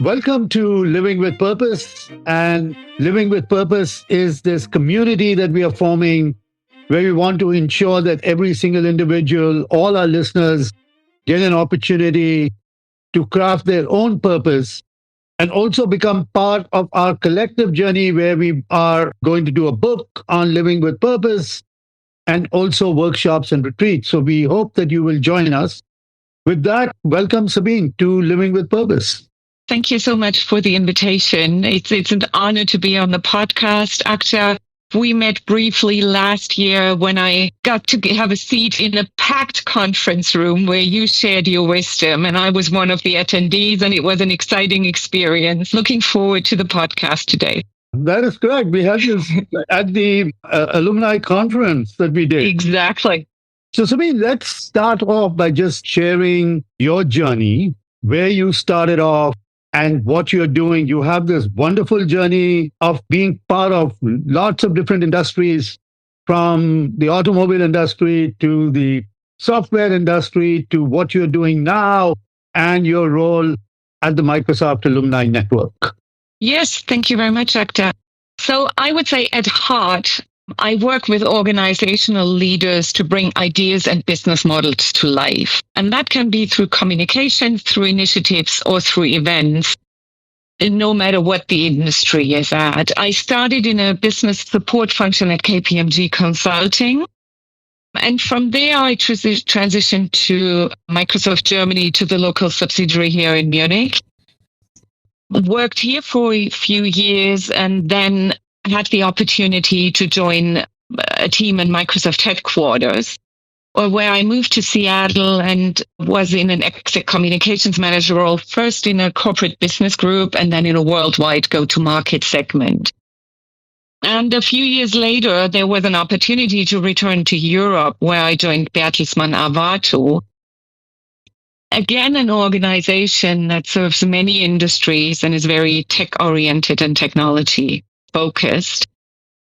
Welcome to Living with Purpose. And Living with Purpose is this community that we are forming where we want to ensure that every single individual, all our listeners, get an opportunity to craft their own purpose and also become part of our collective journey where we are going to do a book on living with purpose and also workshops and retreats. So we hope that you will join us. With that, welcome Sabine to Living with Purpose. Thank you so much for the invitation. It's an honor to be on the podcast, Aksha. We met briefly last year when I got to have a seat in a packed conference room where you shared your wisdom, and I was one of the attendees, and it was an exciting experience. Looking forward to the podcast today. That is correct. We had this at the alumni conference that we did. Exactly. So, Sabine, let's start off by just sharing your journey, where you started off, and what you're doing. You have this wonderful journey of being part of lots of different industries, from the automobile industry to the software industry to what you're doing now and your role at the Microsoft Alumni Network. Yes, thank you very much, Aksha. So I would say at heart, I work with organizational leaders to bring ideas and business models to life. And that can be through communication, through initiatives, or through events, no matter what the industry is at. I started in a business support function at KPMG Consulting. And from there, I transitioned to Microsoft Germany, to the local subsidiary here in Munich. Worked here for a few years and then had the opportunity to join a team in Microsoft headquarters, where I moved to Seattle and was in an exec communications manager role, first in a corporate business group and then in a worldwide go-to-market segment. And a few years later, there was an opportunity to return to Europe, where I joined Bertelsmann Arvato, again, an organization that serves many industries and is very tech-oriented and technology-focused.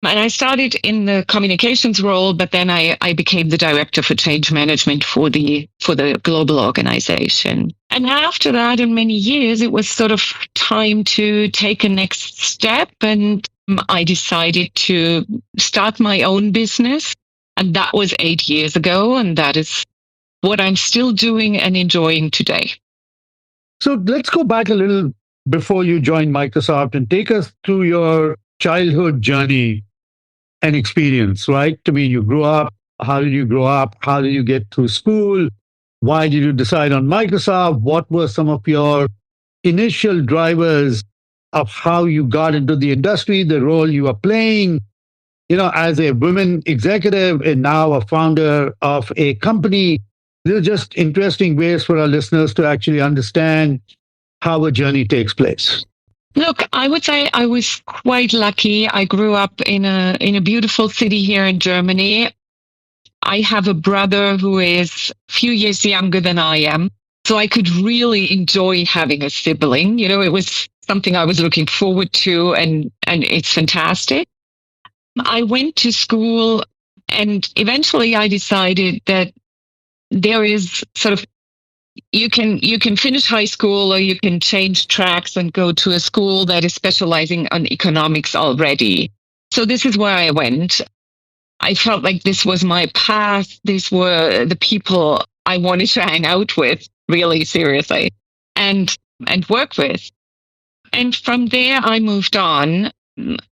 And I started in the communications role, but then I became the director for change management for the global organization. And after that, in many years, it was sort of time to take a next step. And I decided to start my own business. And that was 8 years ago. And that is what I'm still doing and enjoying today. So let's go back a little before you joined Microsoft and take us through your childhood journey and experience, right? I mean, you grew up. How did you grow up? How did you get through school? Why did you decide on Microsoft? What were some of your initial drivers of how you got into the industry, the role you are playing, as a women executive and now a founder of a company? These are just interesting ways for our listeners to actually understand how a journey takes place. Look, I would say I was quite lucky. I grew up in a beautiful city here in Germany. I have a brother who is a few years younger than I am. So I could really enjoy having a sibling. It was something I was looking forward to, and it's fantastic. I went to school, and eventually I decided that there is sort of, you can finish high school, or you can change tracks and go to a school that is specializing on economics already. So this is where I went. I felt like this was my path. These were the people I wanted to hang out with, really seriously, and work with. And from there, I moved on.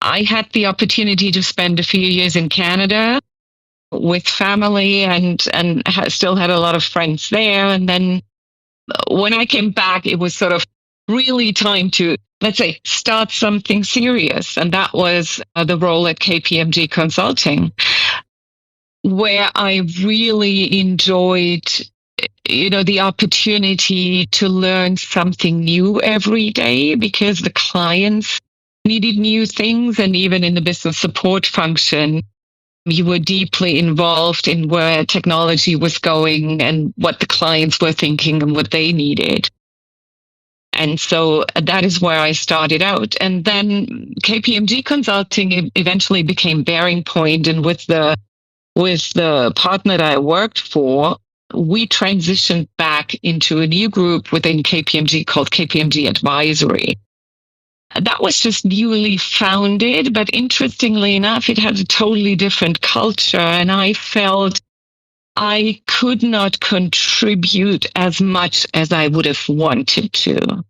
I had the opportunity to spend a few years in Canada with family, and still had a lot of friends there. And then when I came back, it was sort of really time to, let's say, start something serious. And that was the role at KPMG Consulting, where I really enjoyed, the opportunity to learn something new every day, because the clients needed new things. And even in the business support function, you were deeply involved in where technology was going and what the clients were thinking and what they needed. And so that is where I started out. And then KPMG Consulting eventually became Bearing Point. And with the partner that I worked for, we transitioned back into a new group within KPMG called KPMG Advisory. That was just newly founded, but interestingly enough, it had a totally different culture. And I felt I could not contribute as much as I would have wanted to.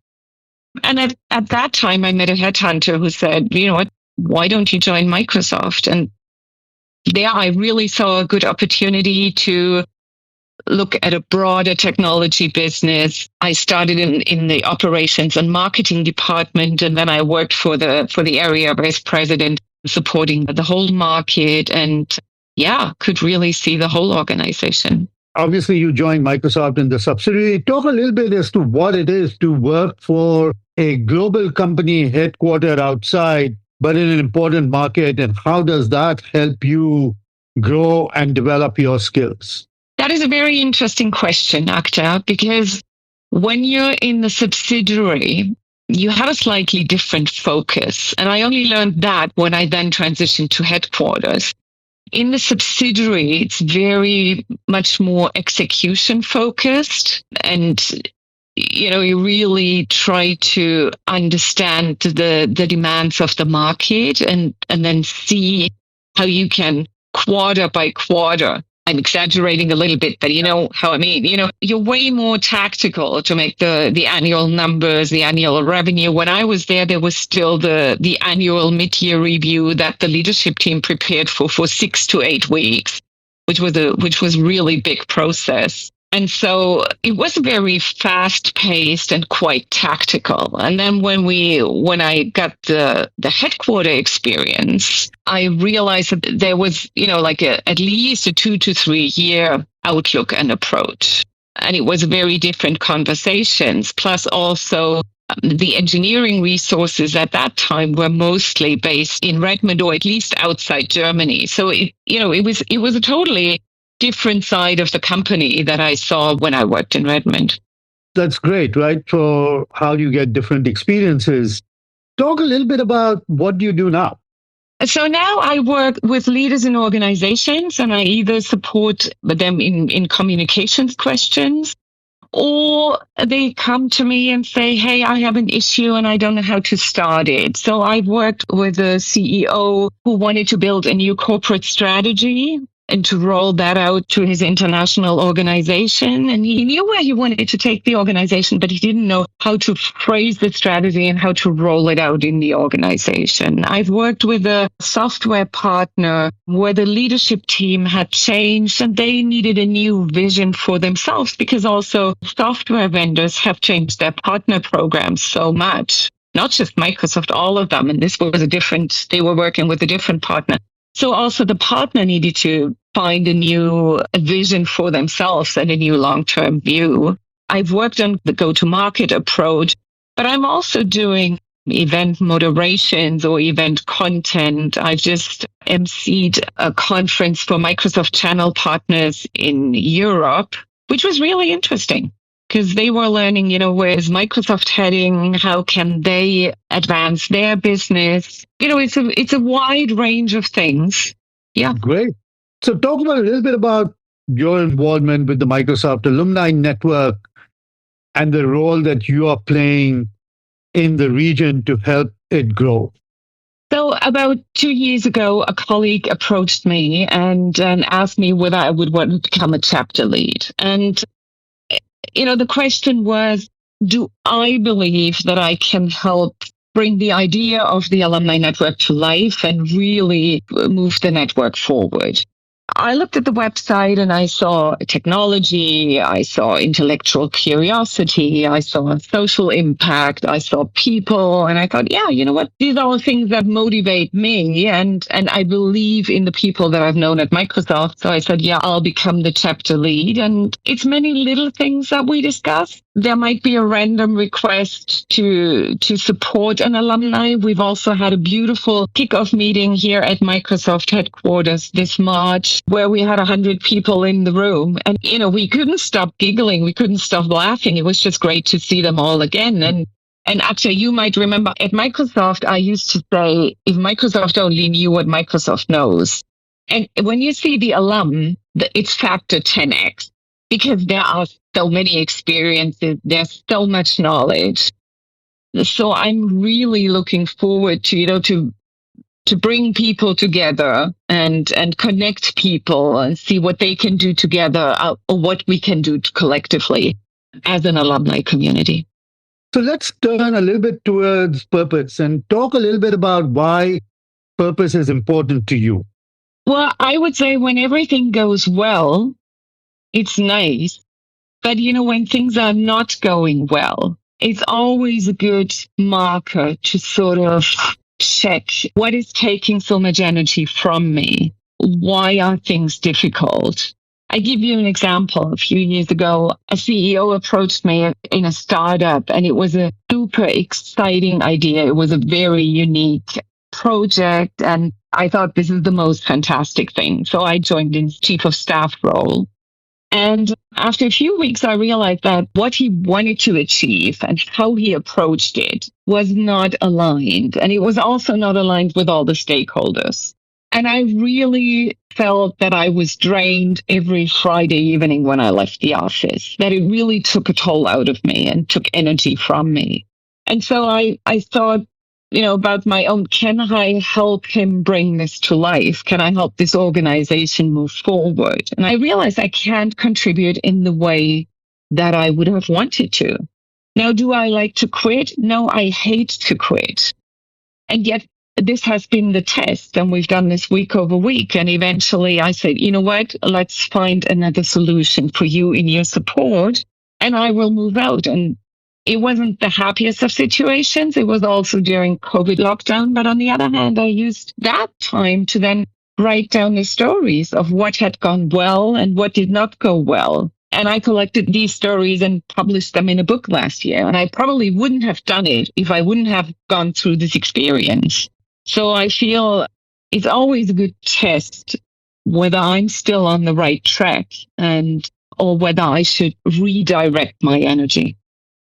And at that time, I met a headhunter who said, you know what, why don't you join Microsoft? And there I really saw a good opportunity to look at a broader technology business. I started in the operations and marketing department, and then I worked for the area vice president, supporting the whole market, and yeah, could really see the whole organization. Obviously, you joined Microsoft in the subsidiary. Talk a little bit as to what it is to work for a global company headquartered outside, but in an important market, and how does that help you grow and develop your skills? That is a very interesting question, Akhtar, because when you're in the subsidiary, you have a slightly different focus. And I only learned that when I then transitioned to headquarters. In the subsidiary, it's very much more execution focused. And, you know, you really try to understand the demands of the market and then see how you can quarter by quarter. I'm exaggerating a little bit, but you know how I mean. You know, you're way more tactical to make the annual numbers, the annual revenue. When I was there was still the annual mid-year review that the leadership team prepared for 6 to 8 weeks, which was really big process. And so it was very fast paced and quite tactical. And then when I got the headquarter experience, I realized that there was, you know, like at least a 2 to 3 year outlook and approach. And it was very different conversations. Plus also the engineering resources at that time were mostly based in Redmond or at least outside Germany. So it was a totally different side of the company that I saw when I worked in Redmond. That's great, right? For how you get different experiences. Talk a little bit about what you do now. So now I work with leaders in organizations, and I either support them in communications questions, or they come to me and say, hey, I have an issue and I don't know how to start it. So I've worked with a CEO who wanted to build a new corporate strategy and to roll that out to his international organization. And he knew where he wanted to take the organization, but he didn't know how to phrase the strategy and how to roll it out in the organization. I've worked with a software partner where the leadership team had changed and they needed a new vision for themselves, because also software vendors have changed their partner programs so much. Not just Microsoft, all of them. And this was they were working with a different partner. So also the partner needed to find a new vision for themselves and a new long-term view. I've worked on the go-to-market approach, but I'm also doing event moderations or event content. I've just emceed a conference for Microsoft channel partners in Europe, which was really interesting, because they were learning, you know, where is Microsoft heading? How can they advance their business? You know, it's a wide range of things. Yeah. Great. So talk about a little bit about your involvement with the Microsoft Alumni Network and the role that you are playing in the region to help it grow. So about 2 years ago, a colleague approached me and asked me whether I would want to become a chapter lead. And you know, the question was, do I believe that I can help bring the idea of the alumni network to life and really move the network forward? I looked at the website and I saw technology, I saw intellectual curiosity, I saw social impact, I saw people, and I thought, yeah, you know what? These are all things that motivate me, and I believe in the people that I've known at Microsoft. So I said, yeah, I'll become the chapter lead. And it's many little things that we discuss. There might be a random request to support an alumni. We've also had a beautiful kickoff meeting here at Microsoft headquarters this March, where we had 100 people in the room. And, you know, we couldn't stop giggling. We couldn't stop laughing. It was just great to see them all again. And actually, you might remember at Microsoft, I used to say, if Microsoft only knew what Microsoft knows. And when you see the alum, it's factor 10x. because there are so many experiences, there's so much knowledge. So I'm really looking forward to, to bring people together and connect people and see what they can do together, or what we can do collectively as an alumni community. So let's turn a little bit towards purpose and talk a little bit about why purpose is important to you. Well, I would say when everything goes well, it's nice. But, when things are not going well, it's always a good marker to sort of check what is taking so much energy from me. Why are things difficult? I give you an example. A few years ago, a CEO approached me in a startup, and it was a super exciting idea. It was a very unique project, and I thought this is the most fantastic thing. So I joined in chief of staff role. And after a few weeks, I realized that what he wanted to achieve and how he approached it was not aligned. And it was also not aligned with all the stakeholders. And I really felt that I was drained every Friday evening when I left the office, that it really took a toll out of me and took energy from me. And so I thought, about my own, can I help him bring this to life? Can I help this organization move forward? And I realized I can't contribute in the way that I would have wanted to. Now, do I like to quit? No, I hate to quit. And yet this has been the test, and we've done this week over week. And eventually I said, you know what, let's find another solution for you in your support, and I will move out. And it wasn't the happiest of situations. It was also during COVID lockdown. But on the other hand, I used that time to then write down the stories of what had gone well and what did not go well. And I collected these stories and published them in a book last year. And I probably wouldn't have done it if I wouldn't have gone through this experience. So I feel it's always a good test whether I'm still on the right track or whether I should redirect my energy.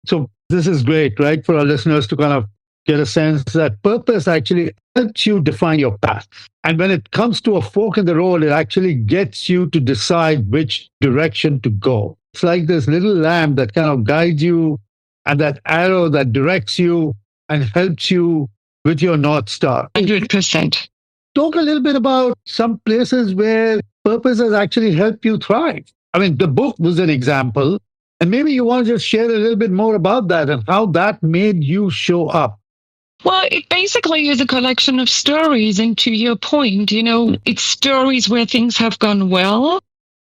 So this is great, right? For our listeners to kind of get a sense that purpose actually helps you define your path. And when it comes to a fork in the road, it actually gets you to decide which direction to go. It's like this little lamp that kind of guides you, and that arrow that directs you and helps you with your North Star. 100%. Talk a little bit about some places where purpose has actually helped you thrive. I mean, the book was an example. And maybe you want to just share a little bit more about that and how that made you show up. Well, it basically is a collection of stories. And to your point, it's stories where things have gone well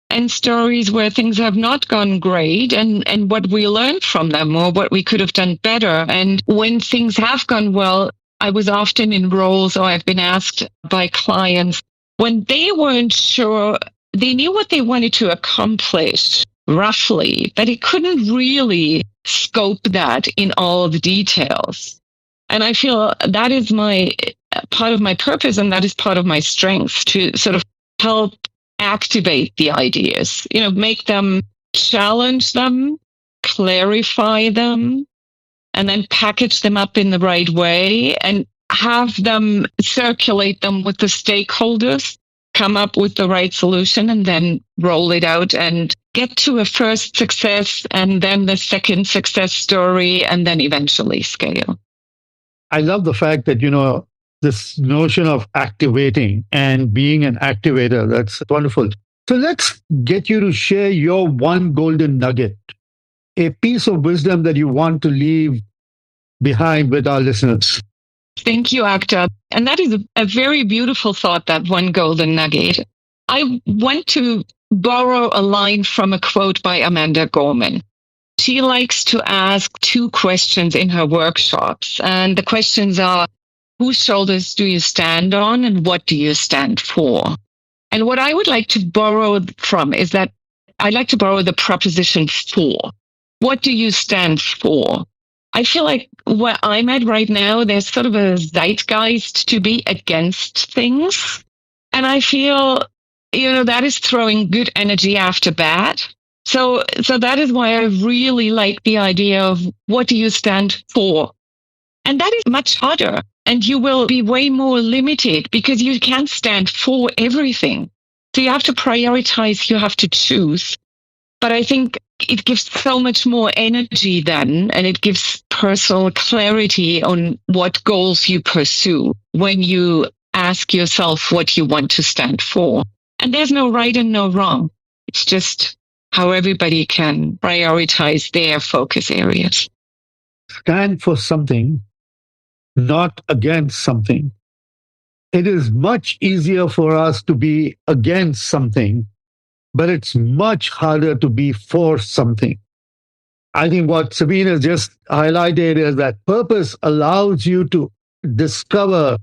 and stories where things have not gone great, and what we learned from them or what we could have done better. And when things have gone well, I was often in roles, or I've been asked by clients, when they weren't sure, they knew what they wanted to accomplish roughly, but it couldn't really scope that in all the details. And I feel that is my part of my purpose, and that is part of my strength, to sort of help activate the ideas, make them, challenge them, clarify them, and then package them up in the right way and have them circulate them with the stakeholders, come up with the right solution, and then roll it out and get to a first success, and then the second success story, and then eventually scale. I love the fact that, this notion of activating and being an activator. That's wonderful. So let's get you to share your one golden nugget, a piece of wisdom that you want to leave behind with our listeners. Thank you, Akhtar. And that is a very beautiful thought, that one golden nugget. I want to borrow a line from a quote by Amanda Gorman. She likes to ask two questions in her workshops. And the questions are, whose shoulders do you stand on, and what do you stand for? And what I would like to borrow from is that I'd like to borrow the preposition for. What do you stand for? I feel like where I'm at right now, there's sort of a zeitgeist to be against things. And I feel, that is throwing good energy after bad. So that is why I really like the idea of what do you stand for? And that is much harder. And you will be way more limited because you can't stand for everything. So you have to prioritize, you have to choose. But I think it gives so much more energy then, and it gives personal clarity on what goals you pursue when you ask yourself what you want to stand for. And there's no right and no wrong. It's just how everybody can prioritize their focus areas. Stand for something, not against something. It is much easier for us to be against something, but it's much harder to be for something. I think what Sabine has just highlighted is that purpose allows you to discover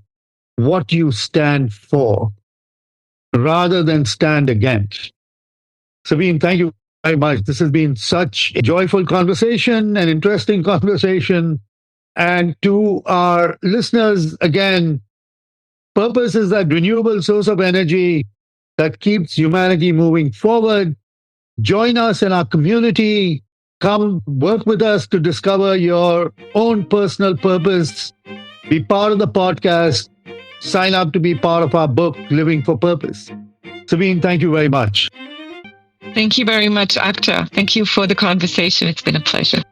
what you stand for rather than stand against. Sabine, thank you very much. This has been such a joyful conversation, an interesting conversation. And to our listeners, again, purpose is that renewable source of energy that keeps humanity moving forward. Join us in our community. Come work with us to discover your own personal purpose. Be part of the podcast. Sign up to be part of our book, Living for Purpose. Sabine, thank you very much. Thank you very much, Akhtar. Thank you for the conversation. It's been a pleasure.